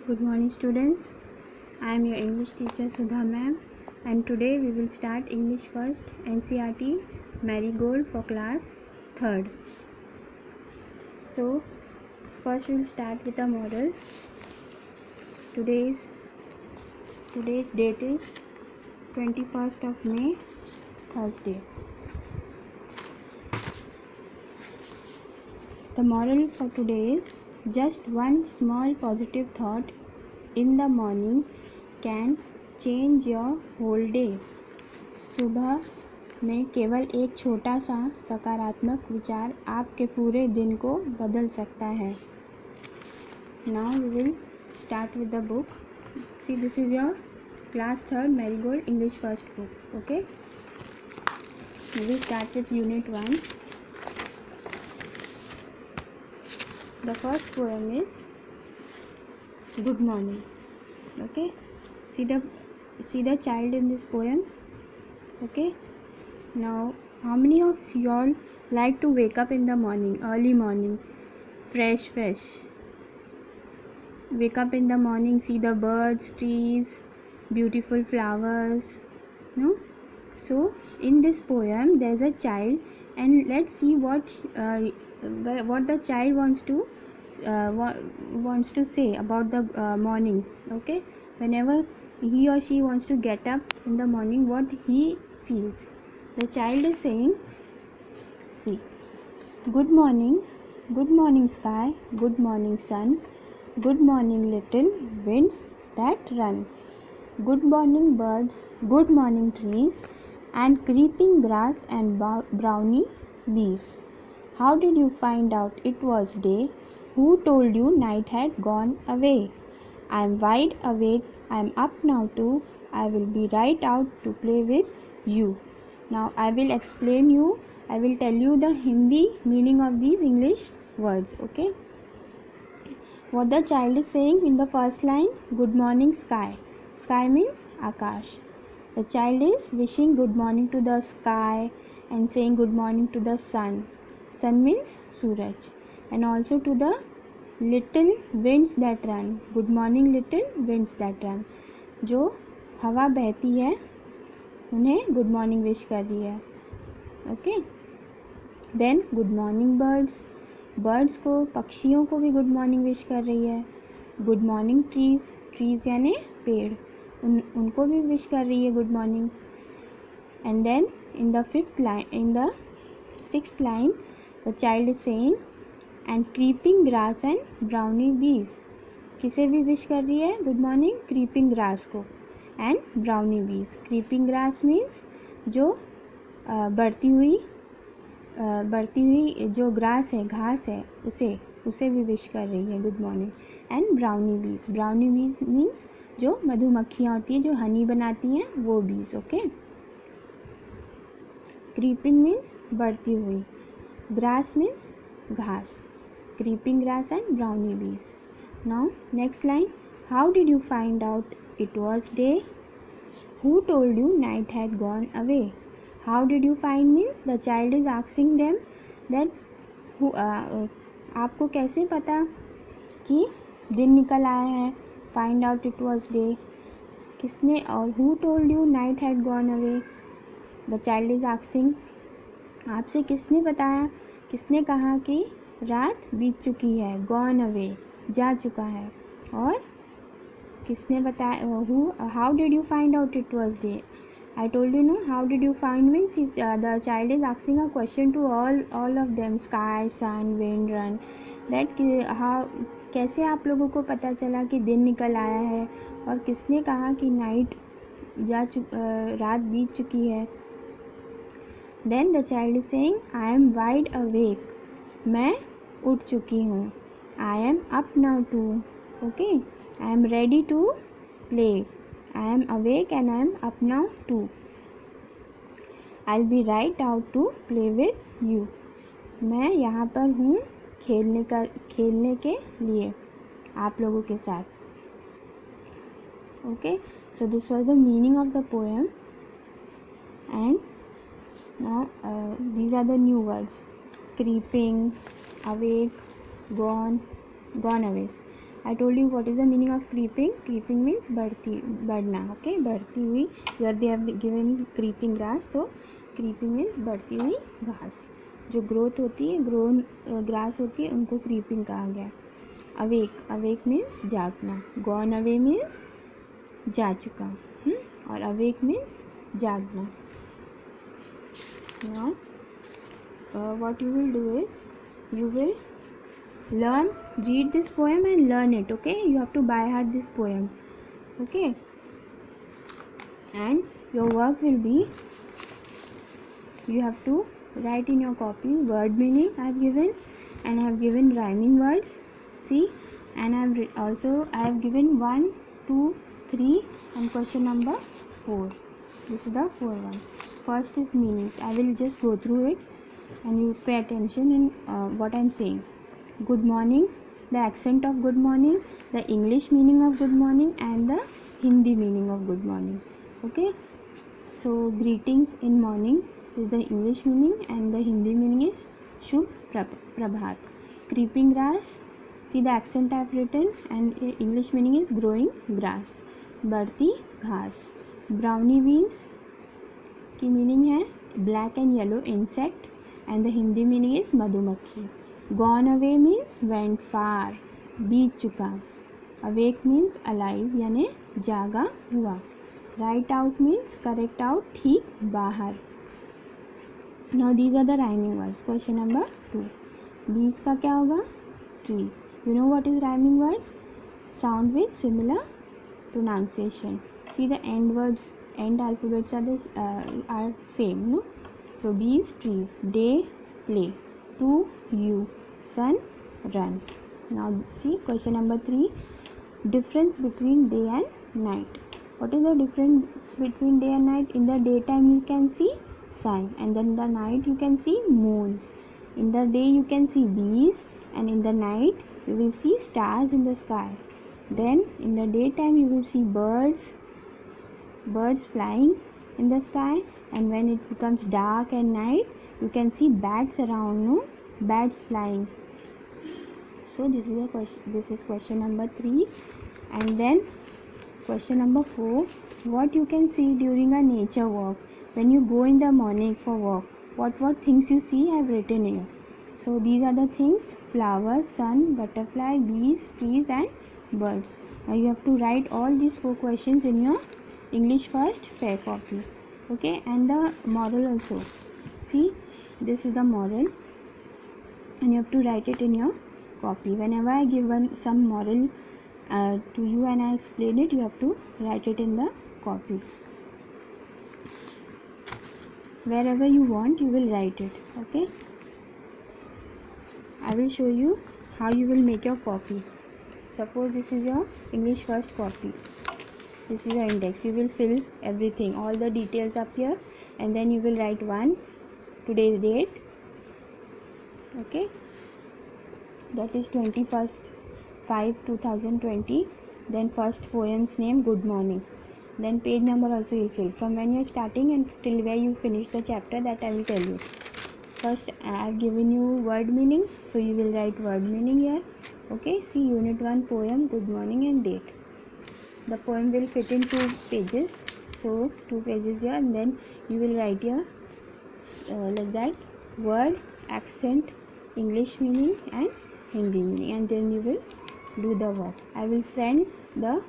Good morning students. I am your English teacher Sudha ma'am and today we will start English first NCERT Marigold for class 3rd. So first we will start with a model. Today's date is 21st of May, Thursday. The moral for today is just one small positive thought in the morning can change your whole day. सुबह में केवल एक छोटा सा सकारात्मक विचार आपके पूरे दिन को बदल सकता है. Now we will start with the book. See, this is your class 3rd Marigold English first book. Okay. We will start with unit 1. The first poem is Good Morning. Okay. See the child in this poem. Okay. Now, how many of y'all like to wake up in the morning, early morning, fresh? Wake up in the morning, see the birds, trees, beautiful flowers. No? So, in this poem, there's a child, and let's see what the child wants to say about the morning. Okay, whenever he or she wants to get up in the morning, what he feels. The child is saying, see, good morning sky, good morning sun, good morning little winds that run, good morning birds, good morning trees, and creeping grass and brownie bees. How did you find out it was day? Who told you night had gone away? I am wide awake, I am up now too, I will be right out to play with you. Now I will tell you the Hindi meaning of these English words. Okay. What the child is saying in the first line, good morning sky. Sky means Akash. The child is wishing good morning to the sky and saying good morning to the sun. Sun means Suraj. And also to the little winds that run. Good morning little winds that run. जो हवा बहती है उन्हें good morning wish कर रही है. Okay. Then good morning birds को, पक्षियों को भी गुड मॉर्निंग विश कर रही है. गुड मॉर्निंग ट्रीज यानी पेड़, उनको भी विश कर रही है good morning. And then in the sixth line the child is saying and creeping grass and brownie bees. किसे भी विश कर रही है गुड मॉर्निंग? क्रीपिंग ग्रास को and brownie bees. Creeping grass means जो बढ़ती हुई जो ग्रास है, घास है, उसे भी विश कर रही है गुड मॉर्निंग. एंड ब्राउनी बीज मीन्स जो मधुमक्खियाँ होती हैं जो हनी बनाती हैं वो बीज. ओके. क्रीपिंग मीन्स बढ़ती हुई, ग्रास मीन्स घास. क्रीपिंग ग्रास एंड ब्राउनी बीज. Now next line, how did you find out it was day? Who told you night had gone away? How did you find means the child is asking them that आपको कैसे पता कि दिन निकल आया है? Find out it was day. किसने? और who told you night had gone away? The child is asking, आपसे किसने बताया, किसने कहा कि रात बीत चुकी है? Gone away, जा चुका है. और किसने बताया? How did you find out it was day? I told you, no, how did you find means the child is asking a question to all of them, sky, sun, wind, run, that कैसे आप लोगों को पता चला कि दिन निकल आया है, और किसने कहा कि रात बीत चुकी है. Then the child is saying, I am wide awake, मैं उठ चुकी हूँ. I am up now too. Okay. I am ready to play. I am awake and I am up now too. I'll be right out to play with you. मैं यहाँ पर हूँ खेलने के लिए आप लोगों के साथ. Okay. So this was the meaning of the poem. And now these are the new words: creeping, awake, gone away. I told you what is the meaning of creeping. Creeping means बढ़ना. Okay, बढ़ती हुई. Here they have given creeping grass. तो creeping means बढ़ती हुई घास. जो growth होती है, grown grass होती है, उनको creeping कहा गया. Awake means जागना. Gone away means जा चुका. और awake means जागना. Now what you will do is you will read this poem and learn it. Okay, you have to by heart this poem. Okay, and your work will be, you have to write in your copy word meaning I have given, and I have given rhyming words. See, and I have given 1, 2, 3 and question number 4. This is the 4th one. First is meanings. I will just go through it and you pay attention in what I am saying. Good morning, the accent of good morning, the English meaning of good morning and the Hindi meaning of good morning. Okay, so greetings in morning is the English meaning and the Hindi meaning is Shubh Prabhat. Creeping grass, see the accent I have written, and English meaning is growing grass. बढ़ती घास. Brownie beans की meaning है black and yellow insect and the Hindi meaning is मधुमक्खी. Gone away means went far, बीत चुका. Awake means alive यानी जागा हुआ. Right out means correct out, ठीक बाहर. Now these are the rhyming words. Question number 2. Bees का क्या होगा? Trees. You know what is rhyming words? Sound with similar pronunciation. See the end words, end alphabets are same, no? So bees, trees. Day, play. To, you. Sun, run. Now see question number 3. Difference between day and night. What is the difference between day and night? In the daytime you can see sun, and then in the night you can see moon. In the day you can see bees, and in the night you will see stars in the sky. Then in the daytime you will see birds flying in the sky, and when it becomes dark and night you can see bats around, no? Bats flying. So this is question number 3. And then question number 4. What you can see during a nature walk? When you go in the morning for walk, what things you see I have written here. So these are the things: flowers, sun, butterfly, bees, trees and birds. Now you have to write all these 4 questions in your English first fair copy. Okay, and the moral also. See, this is the moral and you have to write it in your copy. Whenever I give some moral to you and I explain it, you have to write it in the copy. Wherever you want you will write it. Okay, I will show you how you will make your copy. Suppose this is your English first copy. This is your index. You will fill everything, all the details up here, and then you will write 1, today's date. Okay, that is 21/5/2020. Then first poem's name, good morning. Then page number also you fill from when you are starting and till where you finish the chapter, that I will tell you. First I have given you word meaning, so you will write word meaning here. Okay, see unit 1 poem, good morning and date. The poem will fit in 2 pages, so 2 pages here, and then you will write here like that: word, accent, English meaning and Hindi meaning, and then you will do the work. I will send the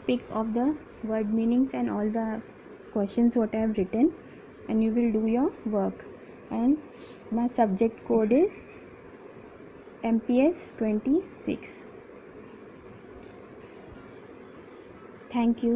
pic of the word meanings and all the questions what I have written, and you will do your work. And my subject code is MPS 26. Thank you.